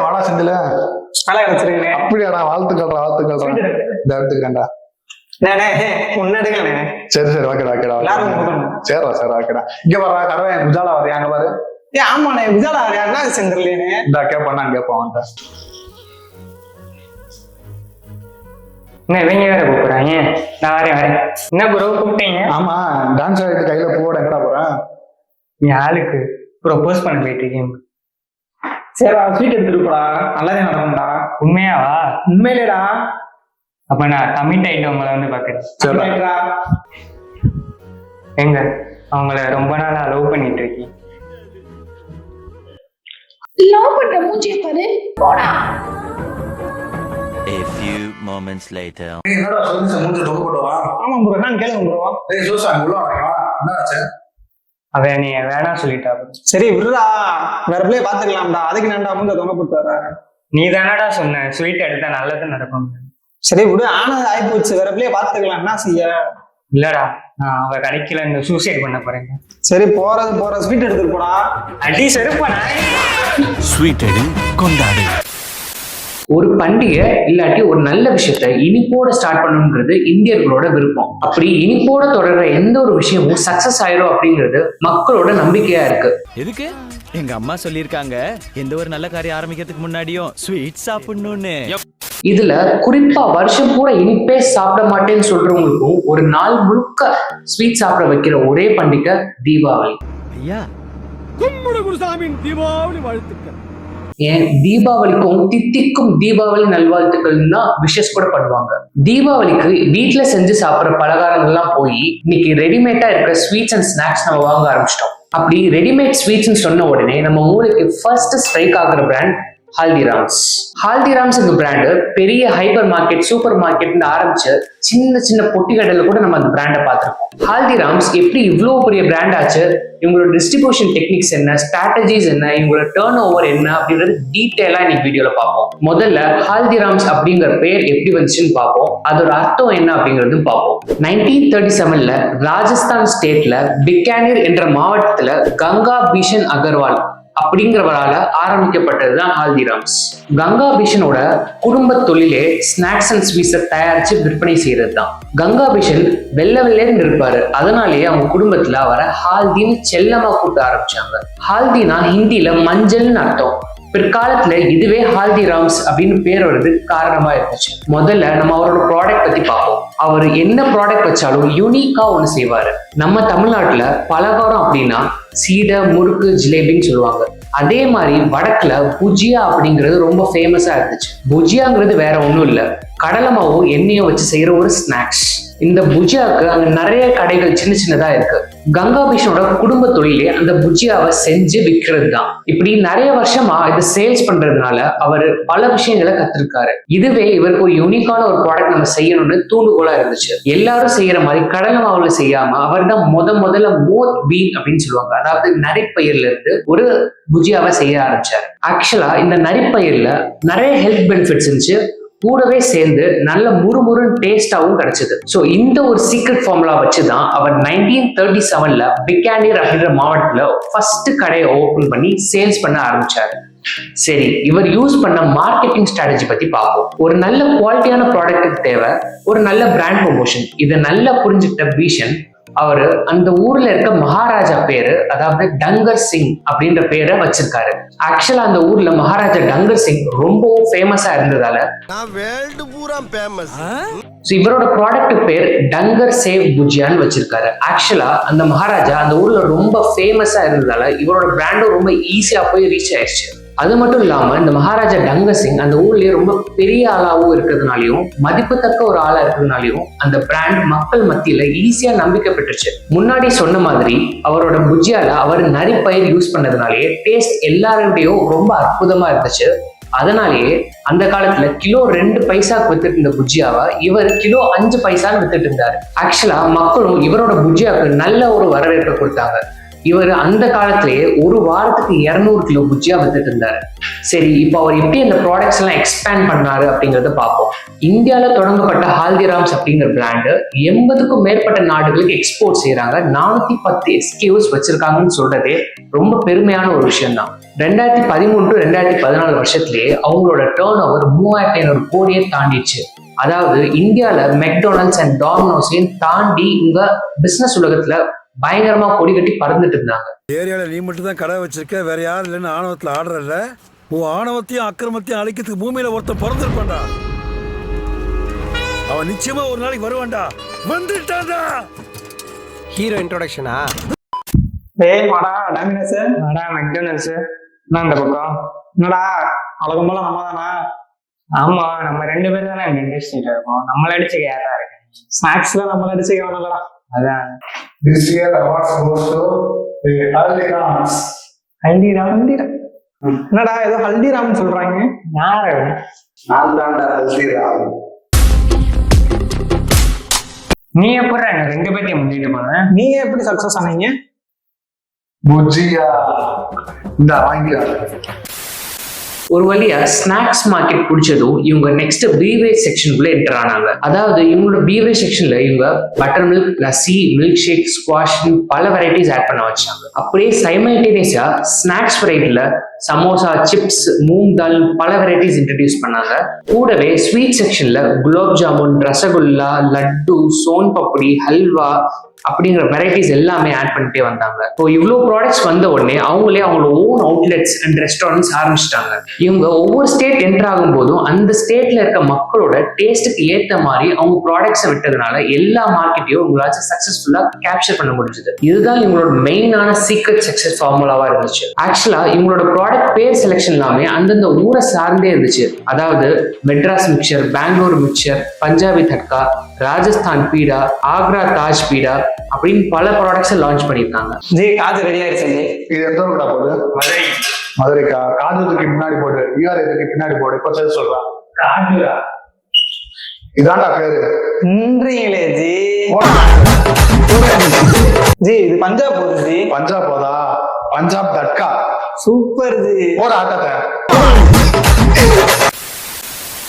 வாடா செந்தில அப்படியாடா, வாழ்த்துக்கள்டா இந்த எடுத்துக்கிறேன்டா. சரி சரி ஓகேடா சரிடா சரி ஓகேடா. இங்க வர்றா கடவை குஜாலா வரையா அங்க பாரு. ஆமாண்ணே குஜாலா வரையா என்ன செந்திரலேன்னு இந்த கேட்பான் நான் கேட்பான் அவன்கிட்ட. என்ன இவங்க வேற கூப்பிடுறாங்க? நான் வரேன். என்ன ப்ரோ கூப்பிட்டீங்க? ஆமா டான்ஸ் ஆடிட்டு கையில போட எங்கடா போறேன்? என் ஆளுக்கு ப்ரொபோஸ் பண்ண போயிட்டு இருக்கேன். சரிடா ஸ்வீட் எடுத்துட்டு போடா, நல்லதே நடக்கும்டா. உண்மையாவா? உண்மையிலேடா. அப்ப நான் கமிட் ஆயிட்டு உங்களை வந்து பாக்குறேன். எங்க அவங்கள ரொம்ப நாளா லவ் பண்ணிட்டு இருக்கேன். லவ் பண்ற மூஞ்சிய பாரு போடா. A few moments later. என்னடா சொல்லுங்க மூஞ்சி டொக்கு போடுவா? ஆமா ப்ரோ நான் கேளுங்க ப்ரோ. ஜோசா உள்ள வரேன். என்னாச்சு? அவன் நீ வேணா சொல்லிட்டா. சரி விடுறா, வேற பிள்ளைய பாத்துக்கலாம்டா. அதுக்கு நான்டா மூஞ்ச தொங்க போட்டு வர. நீ தானடா சொன்ன ஸ்வீட் எடுத்தா நல்லது நடக்கும். சரி விடு, ஆனது ஆயிப்போச்சு, வேற பிள்ளைய பாத்துக்கலாம். என்ன செய்ய? இல்லடா நான் அவ கிடைக்கல, இந்த சூசைட் பண்ண போறேன். சரி போற ஸ்வீட் எடுத்துட்டு போடா. அடி செருப்பானா? ஸ்வீட் எடு கொண்டாடு. ஒரு பண்டிகை இல்லாட்டி ஒரு நல்ல விஷயத்த இனிப்போட ஸ்டார்ட் பண்ணணுங்கிறது இந்தியர்களோட விருப்பம். அப்படி இனிப்போட தொடர்ற எந்த ஒரு விஷயமும் சக்சஸ் ஆயிரும் அப்படிங்கிறது மக்களோட நம்பிக்கையா இருக்கு. எதுக்கு? எங்க அம்மா சொல்லியிருக்காங்க எந்த ஒரு நல்ல காரியம் ஆரம்பிக்கிறதுக்கு முன்னாடியும் ஸ்வீட் சாப்பிடணும்னு. இதுல குறிப்பா வருஷம் பூரா இனிப்பே சாப்பிட மாட்டேன்னு சொல்றவங்களுக்கும் ஒரு நாள் முழுக்க ஸ்வீட் சாப்பிட வைக்கிற ஒரே பண்டிகை தீபாவளி. ஐயா கும்பிடு குருசாமியின் தீபாவளி வாழ்த்துக்கள். ஏன் தீபாவளிக்கும் தித்திக்கும் தீபாவளி நல்வாழ்த்துக்கள் தான் விஷஸ் கூட பண்ணுவாங்க. தீபாவளிக்கு வீட்டுல செஞ்சு சாப்பிட்ற பலகாரங்கள்லாம் போய் இன்னைக்கு ரெடிமேடா இருக்கிற ஸ்வீட்ஸ் அண்ட் ஸ்நாக்ஸ் நம்ம வாங்க ஆரம்பிச்சிட்டோம். அப்படி ரெடிமேட் ஸ்வீட்ஸ் சொன்ன உடனே நம்ம மூளைக்கு ஃபர்ஸ்ட் ஸ்ட்ரைக் ஆகுற பிராண்ட் ஹால்திராம்ஸ் இந்த பிராண்டு பெரிய ஹைப்பர் மார்க்கெட் சூப்பர் மார்க்கெட் ஆரம்பிச்சு சின்ன சின்ன பொட்டி கடையில கூட நம்ம அந்த பிராண்டை பார்த்திருக்கோம். ஹால்திராம்ஸ் எப்படி இவ்வளவு பெரிய பிராண்ட் ஆச்சு, இவங்களோட டிஸ்ட்ரிபியூஷன் டெக்னிக்ஸ் என்ன, ஸ்ட்ராட்டஜிஸ் என்ன, இவங்களோட டர்ன் ஓவர் என்ன அப்படின்றது டீட்டெயிலா இன்னைக்கு வீடியோல பார்ப்போம். முதல்ல ஹால்திராம்ஸ் அப்படிங்கிற பேர் எப்படி வந்துச்சுன்னு பார்ப்போம், அதோட அர்த்தம் என்ன அப்படிங்கிறதும் பார்ப்போம். 1937ல ராஜஸ்தான் ஸ்டேட்ல பிக்கானீர் என்ற மாவட்டத்துல கங்கா பீஷன் அகர்வால் அப்படிங்கிறவரால ஆரம்பிக்கப்பட்டதுதான் ஹால்திராம்ஸ். கங்கா பிஷனோட குடும்ப தொழிலே ஸ்நாக்ஸ் அண்ட் ஸ்வீட்ஸை தயாரிச்சு விற்பனை செய்யறது தான். கங்கா பிஷன் வெள்ளன்னு இருப்பாரு, அதனாலேயே அவங்க குடும்பத்துல அவரை ஹால்தின்னு செல்லமா கூப்பிட ஆரம்பிச்சாங்க. ஹால்தினா ஹிந்தியில மஞ்சள்னு அர்த்தம். பிற்காலத்துல இதுவே ஹால்திராம்ஸ் அப்படின்னு பேர் வருது காரணமா இருந்துச்சு. முதல்ல நம்ம அவரோட ப்ராடக்ட் பத்தி பார்ப்போம். அவர் என்ன ப்ராடக்ட் வச்சாலும் யூனிக்கா ஒண்ணு செய்வாரு. நம்ம தமிழ்நாட்டுல பலகாரம் அப்படின்னா சீடை, முறுக்கு, ஜிலேபின்னு சொல்லுவாங்க. அதே மாதிரி வடக்குல புஜியா அப்படிங்கிறது ரொம்ப ஃபேமஸா இருந்துச்சு. புஜியாங்கிறது வேற ஒண்ணும் இல்ல, கடலை மாவும் எண்ணெயும் வச்சு செய்யற ஒரு ஸ்நாக்ஸ். இந்த புஜியாவுக்கு அங்க நிறைய கடைகள் சின்ன சின்னதா இருக்கு. கங்கா பிஷனோட குடும்ப தொழிலே அந்த புஜியாவை செஞ்சு விற்கிறது தான். இப்படி நிறைய வருஷமா இதை சேல்ஸ் பண்றதுனால அவர் பல விஷயங்களை கத்திருக்காரு. இதுவே இவருக்கு ஒரு யூனிக்கான ஒரு ப்ராடக்ட் நம்ம செய்யணும்னு தூண்டுகோலா இருந்துச்சு. எல்லாரும் செய்யற மாதிரி கடலை மாவுல செய்யாம அவர் தான் முதல்ல மோத் பீன் அப்படின்னு சொல்லுவாங்க, அதாவது நரிப்பயிர்ல இருந்து ஒரு புஜியாவை செய்ய ஆரம்பிச்சாரு. ஆக்சுவலா இந்த நரிப்பயிர்ல நிறைய ஹெல்த் பெனிஃபிட்ஸ் இருந்துச்சு, கூடவே சேர்ந்து நல்ல முறுமுறுன்னு டேஸ்டாவும் கிடைச்சது. ஸோ இந்த ஒரு சீக்ரெட் ஃபார்முலா வச்சுதான் அவர் 1937ல பிக்கானீர் அப்படின்ற மாவட்டத்துல ஃபர்ஸ்ட் கடையை ஓபன் பண்ணி சேல்ஸ் பண்ண ஆரம்பிச்சாரு. சரி, இவர் யூஸ் பண்ண மார்க்கெட்டிங் ஸ்ட்ராட்டஜி பத்தி பார்ப்போம். ஒரு நல்ல குவாலிட்டியான ப்ராடக்ட்டுக்கு தேவை ஒரு நல்ல பிராண்ட் ப்ரமோஷன். இதை நல்லா புரிஞ்சுக்கிட்ட பீஷன் அவரு அந்த ஊர்ல இருக்க மகாராஜா பேரு, அதாவது டங்கர் சிங் அப்படின்ற பேரை வச்சிருக்காரு. ஆக்சுவலா அந்த ஊர்ல மகாராஜா டங்கர் சிங் ரொம்பவும் ஃபேமஸா இருந்ததால இவரோட ப்ராடக்ட் பேர் டங்கர் சேவ் புஜியான்னு வச்சிருக்காரு. ஆக்சுவலா அந்த மகாராஜா அந்த ஊர்ல ரொம்ப ஃபேமஸா இருந்ததால இவரோட பிராண்டும் ரொம்ப ஈஸியா போய் ரீச் ஆயிடுச்சு. அது மட்டும் இல்லாம இந்த மகாராஜா டங்கர் சிங் அந்த ஊர்லயே ரொம்ப பெரிய ஆளாவும் இருக்கிறதுனாலயும் மதிப்புத்தக்க ஒரு ஆளா இருக்கிறதுனாலயும் அந்த பிராண்ட் மக்கள் மத்தியில ஈஸியா நம்பிக்கை பெற்றுச்சு. முன்னாடி சொன்ன மாதிரி அவரோட புஜியால அவர் நரிப்பயிர் யூஸ் பண்ணதுனாலேயே டேஸ்ட் எல்லாருடையும் ரொம்ப அற்புதமா இருந்துச்சு. அதனாலேயே அந்த காலத்துல கிலோ 2 பைசாக்கு வித்துட்டு இருந்த புஜியாவை இவர் கிலோ 5 பைசான்னு வித்துட்டு இருந்தாரு. ஆக்சுவலா மக்களும் இவரோட புஜியாவுக்கு நல்ல ஒரு வரவேற்பை கொடுத்தாங்க. இவர் அந்த காலத்திலேயே ஒரு வாரத்துக்கு 200 கிலோ புஜ்ஜியா வித்துட்டு இருந்தாரு. சரி, இப்போ அவர் எப்படி அந்த ப்ராடக்ட்ஸ் எல்லாம் எக்ஸ்பேண்ட் பண்ணாரு அப்படிங்கறத பார்ப்போம். இந்தியாவில் தொடங்கப்பட்ட ஹால்திராம்ஸ் அப்படிங்கிற பிராண்டு 80க்கும் மேற்பட்ட நாடுகளுக்கு எக்ஸ்போர்ட் செய்யறாங்க. 410 SKUs வச்சிருக்காங்கன்னு சொல்றதே ரொம்ப பெருமையான ஒரு விஷயம் தான். 2013 to 2014 வருஷத்திலேயே அவங்களோட டேர்ன் ஓவர் 3500 கோடியை தாண்டிச்சு. அதாவது இந்தியாவில் மெக்டொனால்ட்ஸ் அண்ட் டாமினோஸையும் தாண்டி இவங்க பிசினஸ் உலகத்துல பயங்கரமா கொடி கட்டி பறந்துட்டு இருந்தாங்க. ஏரியால நீ மட்டும் தான் கடை வச்சிருக்க, வேற யாரும் இல்லைன்னு ஆணவத்துல ஆடுறல. உன் ஆணவத்தையும் அக்கிரமத்தையும் அழிக்கிறதுக்கு பூமியில ஒருத்தன் பிறந்திருப்பான்டா. அவன் நிச்சயமா ஒரு நாளைக்கு வருவான்டா. வந்துட்டான்டா. ஹீரோ இன்ட்ரோடக்ஷனா? டேய் வாடா டாமினஸ். வாடா மெக்டொனால்ட்ஸ். நான் அந்த பக்கம். என்னடா அழகம் போல நம்ம தானா? ஆமா, நம்ம 2 பேரும் தானே இந்த இண்டஸ்ட்ரியில இருக்கோம். நம்மள அடிச்சுக்க யாரா இருக்கு? ஸ்நாக்ஸ்ல நம்மள அடிச்சுக்கணும்லடா. அதான் This year awards goes to the Haldiram's. Haldiram. என்னடா ஏதோ ஹல்திராம்னு சொல்றாங்க? யாரு? நான் தான்டா ஹல்திராம். நீ எப்படி 2 பேர்த்தையும் முந்திட்டு போன? நீங்க எப்படி சக்சஸ் ஆனீங்க? புஜ்ஜியா இந்த வாங்கிக்கலாம். ஒரு வழியா ஸ்நாக்ஸ் மார்க்கெட் பிடிச்சதும் இவங்க நெக்ஸ்ட் பீவரேஜ் செக்ஷனுக்குள்ள என்டர் ஆனாங்க. அதாவது இவங்களோட பீவரேஜ் செக்ஷன்ல இவங்க butter milk, lassi, milk shake, squash பல வெரைட்டிஸ் ஆட் பண்ண வச்சாங்க. அப்படியே சைமல்டேனியஸா ஸ்நாக்ஸ் வெரைட்டில சமோசா, சிப்ஸ், மூங் தால் பல வெரைட்டிஸ் இன்ட்ரடியூஸ் பண்ணாங்க. கூடவே ஸ்வீட் செக்ஷன்ல குலாப் ஜாமுன், ரசகுல்லா, லட்டு, சோன் பப்படி, ஹல்வா அப்படிங்கிற வெரைட்டிஸ் எல்லாமே ஆட் பண்ணிட்டே வந்தாங்க. இப்போ இவ்வளோ ப்ராடக்ட்ஸ் வந்த உடனே அவங்களே அவங்களோட ஓன் அவுட்லெட்ஸ் அண்ட் ரெஸ்டாரண்ட்ஸ் ஆரம்பிச்சிட்டாங்க. இவங்க ஒவ்வொரு ஸ்டேட் என்டர் ஆகும் போதும் அந்த ஸ்டேட்ல இருக்க மக்களோட டேஸ்ட்டுக்கு ஏற்ற மாதிரி அவங்க ப்ராடக்ட்ஸை விட்டதுனால எல்லா மார்க்கெட்டையும் உங்களால சக்சஸ்ஃபுல்லா கேப்சர் பண்ண முடிஞ்சது. இதுதான் இவங்களோட மெயினான சீக்ரெட் சக்சஸ் ஃபார்முலாவா இருந்துச்சு. ஆக்சுவலா இவங்களோட ப்ராடக்ட் பேர் செலெக்ஷன் எல்லாமே அந்தந்த ஊரை சார்ந்தே இருந்துச்சு. அதாவது மெட்ராஸ் மிக்சர், பெங்களூர் மிக்சர், பஞ்சாபி தட்கா, ராஜஸ்தான் பீடா, ஆக்ரா தாஜ் பீடா அப்படின்னு பல ப்ராடக்ட்ஸ் லான்ச் பண்ணிருக்காங்க. காது ரெடி ஆயிடுச்சு. இது எந்த ஊருடா போகுது? மதுரைக்கா? காதுக்கு முன்னாடி போடு, யூஆர்ஏக்கு பின்னாடி போடு. இப்ப சரி சொல்றான். இதான்டா பேரு. நன்றிங்களே ஜி. ஜி இது பஞ்சாப் போகுது ஜி. பஞ்சாப் போதா? பஞ்சாப் தட்கா. சூப்பர் ஜி. போட ஆட்டத்தை.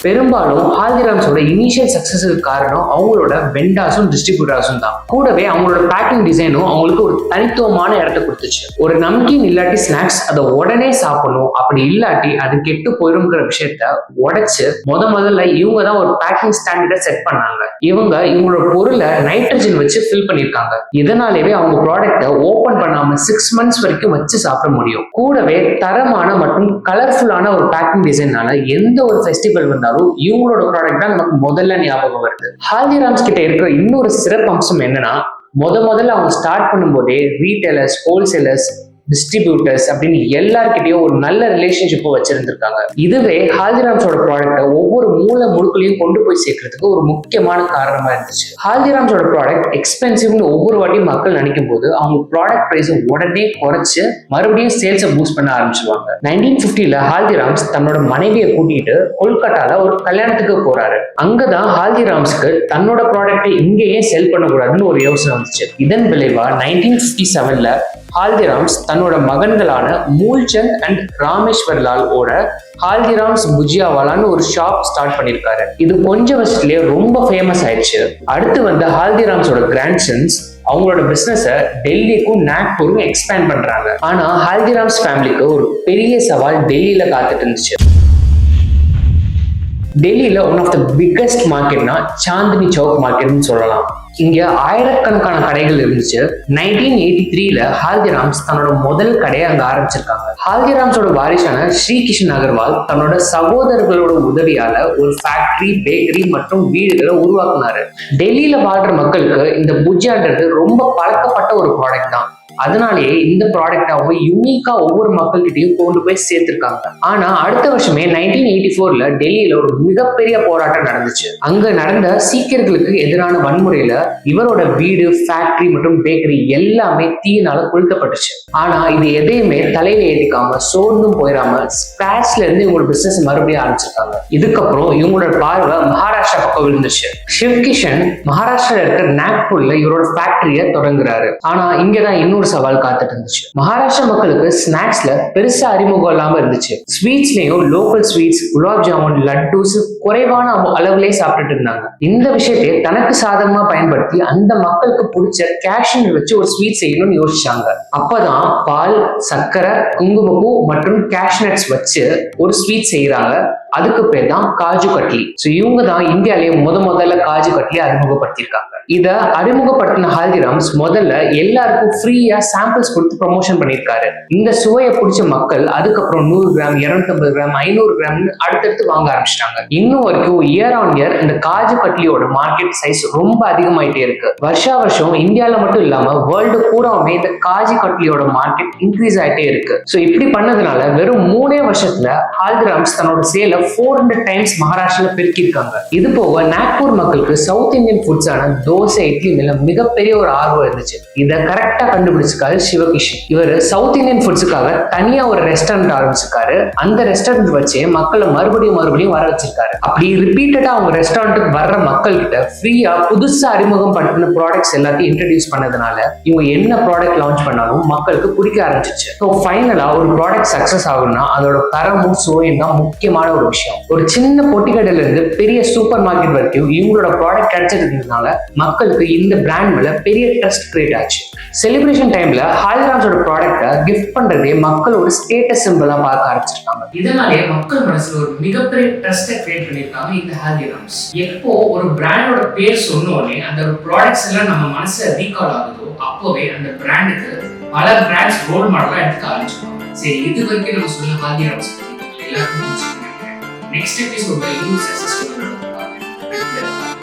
பெரும்பாலும் ஹால்திராம்ஸோட இனிஷியல் சக்சஸுக்கு காரணம் அவங்களோட வெண்டாஸும் டிஸ்ட்ரிபியூட்டர்ஸும் தான். கூடவே அவங்களோட பேக்கிங் டிசைனும் அவங்களுக்கு ஒரு தனித்துவமான இடத்த கொடுத்துச்சு. ஒரு நம்கீன் இல்லாட்டி ஸ்நாக்ஸ் அதை உடனே சாப்பிடணும், அப்படி இல்லாட்டி அது கெட்டு போயிருங்கிற விஷயத்த உடைச்சு முதல்ல இவங்க தான் ஒரு பேக்கிங் ஸ்டாண்டர்டை செட் பண்ணாங்க. இவங்களோட பொருளை நைட்ரஜன் வச்சு ஃபில் பண்ணியிருக்காங்க. இதனாலேயே அவங்க ப்ராடக்டை ஓபன் பண்ணாம 6 months வரைக்கும் வச்சு சாப்பிட முடியும். கூடவே தரமான மற்றும் கலர்ஃபுல்லான ஒரு பேக்கிங் டிசைனால எந்த ஒரு ஃபெஸ்டிவல் வந்தாலும் இவங்களோட ப்ராடக்ட் தான் நமக்கு முதல்ல ஞாபகம் வருது. ஹால்திராம்ஸ் கிட்ட இருக்கிற இன்னொரு சிறப்பு அம்சம் என்னன்னா, முதல்ல அவங்க ஸ்டார்ட் பண்ணும்போதே ரீட்டைலர்ஸ், ஹோல்சேலர்ஸ், டிஸ்ட்ரிபியூட்டர்ஸ் அப்படின்னு எல்லார்கிட்டையும் ஒரு நல்ல ரிலேஷன்ஷிப்பை வச்சிருந்திருக்காங்க. இதுவே ஹால்திராம்ஸோட ப்ராடக்ட்டை ஒவ்வொரு மூல முடுக்குலையும் கொண்டு போய் சேர்க்கறதுக்கு ஒரு முக்கியமான காரணமா இருந்துச்சு. ஹால்திராம்ஸோட ப்ராடக்ட் எக்ஸ்பென்சிவ்னு ஒவ்வொரு வாட்டியும் மக்கள் நினைக்கும் போது அவங்க ப்ராடக்ட் பிரைஸை உடனே குறைச்சு மறுபடியும் சேல்ஸை பூஸ்ட் பண்ண ஆரம்பிச்சிருவாங்க. 1950ல ஹால்திராம்ஸ் தன்னோட மனைவியை கூட்டிட்டு கொல்கட்டால ஒரு கல்யாணத்துக்கு போறாரு. அங்கதான் ஹால்திராம்ஸ்க்கு தன்னோட ப்ராடக்டை இங்கேயே செல் பண்ணக்கூடாதுன்னு ஒரு யோசனை வந்துச்சு. இதன் விளைவா 1957ல ஹால்திராம்ஸ் தன்னோட மகன்களான மூல்சந்த் அண்ட் ராமேஸ்வர் லால் ஓட ஹால்திராம்ஸ் புஜியாவாலான்னு ஒரு ஷாப் ஸ்டார்ட் பண்ணிருக்காரு. இது கொஞ்சம் வருஷத்துலயே ரொம்ப ஃபேமஸ் ஆயிடுச்சு. அடுத்து வந்து ஹால்திராம்ஸோட கிராண்ட்சன்ஸ் அவங்களோட பிசினஸ டெல்லிக்கும் நாக்பூருக்கும் எக்ஸ்பேண்ட் பண்றாங்க. ஆனா ஹால்திராம்ஸ் ஃபேமிலிக்கு ஒரு பெரிய சவால் டெல்லியில காத்துட்டு இருந்துச்சு. டெல்லியில ஒன் ஆஃப் த பிக்கஸ்ட் மார்க்கெட்னா சாந்தினி சௌக் மார்க்கெட்னு சொல்லலாம். இங்க ஆயிரக்கணக்கான கடைகள் இருந்துச்சு. 1983ல ஹால்திராம்ஸ் தன்னோட முதல் கடையை அங்க ஆரம்பிச்சிருக்காங்க. ஹால்திராம்ஸோட வாரிசான ஸ்ரீ கிஷன் அகர்வால் தன்னோட சகோதரர்களோட உதவியால ஒரு ஃபேக்டரி, பேக்கரி மற்றும் வீடுகளை உருவாக்குனாரு. டெல்லியில வாழ்ற மக்களுக்கு இந்த புஜ்ஜியான்றது ரொம்ப பழக்கப்பட்ட ஒரு ப்ராடக்ட் தான். அதனாலேயே இந்த ப்ராடக்ட் அவங்க யூனிக்கா ஒவ்வொரு மக்கள்கிட்டையும் கொண்டு போய் சேர்த்திருக்காங்க. ஆனா அடுத்த வருஷமே 1984ல டெல்லியில ஒரு மிகப்பெரிய போராட்டம் நடந்துச்சு. அங்க நடந்த சீக்கியர்களுக்கு எதிரான வன்முறையில இவரோட வீடு, ஃபேக்டரி மற்றும் பேக்கரி எல்லாமே தீயினால கொளுத்தப்பட்டுச்சு. ஆனா இது எதையுமே தலையில ஏத்திக்காம சோர்ந்தும் போயிடாம ஸ்கிராச்ல இருந்து இவங்களோட பிசினஸ் மறுபடியும் ஆரம்பிச்சிருக்காங்க. இதுக்கப்புறம் இவங்களோட பார்வை மகாராஷ்டிரா பக்கம் விழுந்துச்சு. சிவ்கிஷன் மகாராஷ்டிரால இருக்கிற நாக்பூர்ல இவரோட ஃபேக்டரிய தொடங்குறாரு. ஆனா இங்கதான் இன்னொரு சவால் காத்துட்டு இருந்துச்சு. மகாராஷ்டிரா மக்களுக்கு ஸ்நாக்ஸ்ல பெருசா அறிமுகம் இல்லாம இருந்துச்சு. ஸ்வீட்ஸ்லயும் லோக்கல் ஸ்வீட்ஸ், குலாப் ஜாமுன், லட்டூஸ் குறைவான அளவுலயே சாப்பிட்டுட்டு இருந்தாங்க. இந்த விஷயத்தை தனக்கு சாதகமா பயன்படுத்தி அந்த மக்களுக்கு பிடிச்ச கேஷ்யூ வச்சு ஒரு ஸ்வீட் செய்யணும்னு யோசிச்சாங்க. அப்பதான் பால், சர்க்கரை, குங்குமப்பூ மற்றும் கேஷ்நட்ஸ் வச்சு ஒரு ஸ்வீட் செய்யறாங்க. அதுக்கு பேர் தான் காஜு கட்லி. இவங்க தான் இந்தியாலேயே முதல்ல காஜு கட்லி அறிமுகப்படுத்தியிருக்காங்க. இத அறிமுகப்படுத்தின ஹால்திராம்ஸ் முதல்ல எல்லாருக்கும் ஃப்ரீயா சாம்பிள்ஸ் கொடுத்து ப்ரமோஷன் பண்ணியிருக்காரு. இந்த சுவையை பிடிச்ச மக்கள் அதுக்கப்புறம் 100 கிராம், 250 கிராம், 500 கிராம் அடுத்தடுத்து வாங்க ஆரம்பிச்சிட்டாங்க. இன்னும் வரைக்கும் இயர் ஆன் இயர் இந்த காஜு கட்லியோட மார்க்கெட் சைஸ் ரொம்ப அதிகமாயிட்டே இருக்கு. வருஷம் இந்தியால மட்டும் இல்லாம வேர்ல்டு பூராவுமே இந்த காஜு கட்லியோட மார்க்கெட் இன்க்ரீஸ் ஆயிட்டே இருக்கு. இப்படி பண்ணதுனால வெறும் 3 வருஷத்துல ஹால்திராம்ஸ் தன்னோட சேல 400 டைம்ஸ் மகாராஷ்டிரால பெருக்கிருக்காங்க. இது போக நாக்பூர் மக்களுக்கு சவுத் இந்தியன் ஃபுட்ஸான தோசை, இட்லி மேல மிகப்பெரிய ஒரு ஆர்வம் இருந்துச்சு. இதை கரெக்டா கண்டுபிடிச்சிருக்காரு சிவகிஷன். இவர் சவுத் இந்தியன் ஃபுட்ஸுக்காக தனியா ஒரு ரெஸ்டாரண்ட் ஆரம்பிச்சிருக்காரு. அந்த ரெஸ்டாரண்ட் வச்சு மக்களை மறுபடியும் வர வச்சிருக்காரு. அப்படி ரிப்பீட்டடா அவங்க ரெஸ்டாரண்ட்டுக்கு வர்ற மக்கள் கிட்ட ஃப்ரீயா புதுசா அறிமுகம் பண்ணின ப்ராடக்ட்ஸ் எல்லாத்தையும் இன்ட்ரடியூஸ் பண்ணதுனால இவங்க என்ன ப்ராடக்ட் லான்ச் பண்ணாலும் மக்களுக்கு பிடிக்க ஆரம்பிச்சிச்சு. ஃபைனலா ஒரு ப்ராடக்ட் சக்சஸ் ஆகும்னா அதோட தரமும் சுவையும் தான் முக்கியமான ஒரு விஷயம். ஒரு சின்ன பொட்டிக்கடையில இருந்து பெரிய சூப்பர் மார்க்கெட் வரைக்கும் இவங்களோட ப்ராடக்ட் கிடைச்சதுனால மக்களுக்கு இந்த பிராண்ட் மேல பெரிய ட்ரஸ்ட் கிரியேட் ஆச்சு. செலிப்ரேஷன் டைம்ல ஹால்திராம்ஸோட ப்ராடக்ட்டை கிஃப்ட் பண்றதே மக்களோட ஸ்டேட்டஸ் சிம்பிளா பார்க்க ஆரம்பிச்சிருக்காங்க. இதனாலே மக்கள் மனசுல ஒரு மிகப்பெரிய ட்ரஸ்ட்டை கிரியேட் பண்ணிருக்காங்க இந்த ஹால்திராம்ஸ். எப்போ ஒரு பிராண்டோட பேர் சொன்னோடனே அந்த ப்ராடக்ட்ஸ் எல்லாம் நம்ம மனசுல ரீகால் ஆகுதோ அப்போவே அந்த பிராண்டுக்கு பல பிராண்ட்ஸ் ரோல் மாடலா எடுக்க ஆரம்பிச்சிருக்காங்க. சரி, இது வரைக்கும் நம்ம சொன்ன ஹால்திராம்ஸ் எல்லாருக்கும் நெக்ஸ்ட் எபிசோட்ல இன்னும் சக்சஸ்